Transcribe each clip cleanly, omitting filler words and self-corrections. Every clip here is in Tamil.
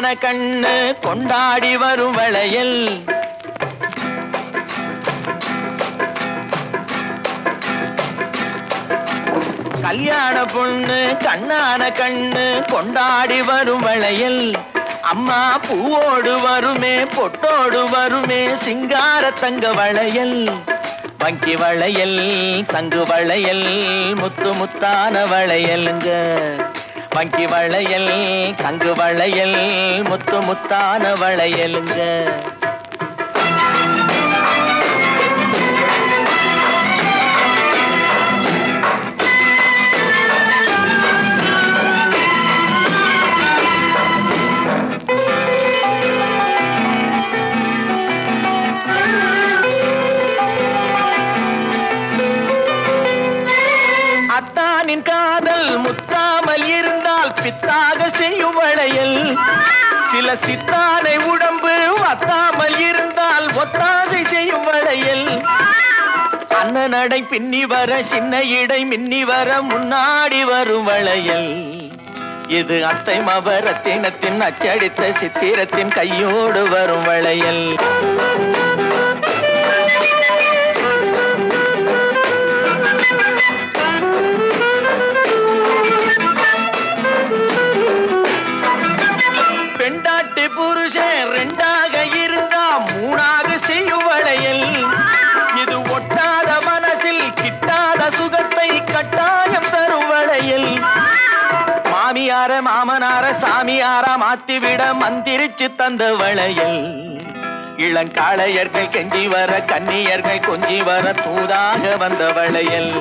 கண்ணான கண்ணு கொண்டாடி வரும் வளையல் கல்யாண பொண்ணு கண்ணான கண்ணு கொண்டாடி வரும் வளையல் அம்மா பூவோடு வருமே பொட்டோடு வருமே சிங்கார தங்க வளையல் வங்கி வளையல் சங்கு வளையல் முத்து முத்தான வளையலுங்க வங்கி வளையல் சங்கு வளையல் முத்து முத்தான வளையலுங்க அத்தானின் காதல் முத்தாமல் இருந்தால் பித்தாக செய்யும் வளையல் சில சித்தானை உடம்பு வத்தாமல் இருந்தால் ஒத்தாதை செய்யும் வளையல் அண்ணன் நடை பின்னி வர சின்ன இடை மின்னி வர முன்னாடி வரும் வளையல் இது அத்தை மவரத்தினத்தின் அச்சடித்த சித்திரத்தின் கையோடு வரும் வளையல் பெண்டாட்டி புருஷன் ரெண்டாக இருந்தா மூணாக செய்யும் வளையல் இது ஒட்டாத மனசில் கிட்டாத சுகத்தை கட்டாயம் தரும் வளையல் மாமியார மாமனார சாமியார மாத்திவிட மந்திரிச்சு தந்த வளையல் இளங்காளையர்கள் கெஞ்சி வர கன்னியர்கள் கொஞ்சி வர தூதாக வந்த வளையல்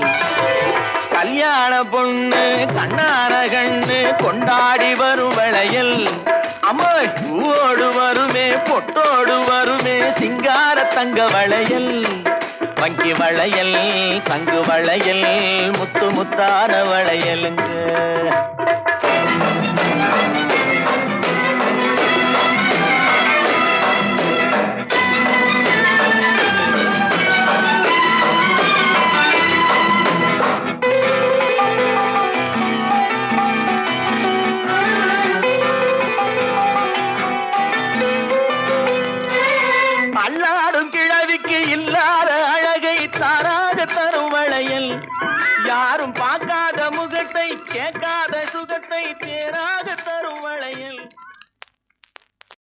கல்யாண பொண்ணு கண்ணான கண்ணு கொண்டாடி வரும் வளையல் அம்மா பூவோடு வருமே பொட்டோடு வருமே சிங்கார தங்க வளையல் வங்கி வளையல் தங்கு வளையல் முத்து முத்தான வளையலுங்க அல்லாடும் கிழவிக்கு இல்லாத அழகை தாராக தரும் வளையல் யாரும் பார்க்காத முகத்தை கேட்காத சுகத்தை தேராக தரும் வளையல்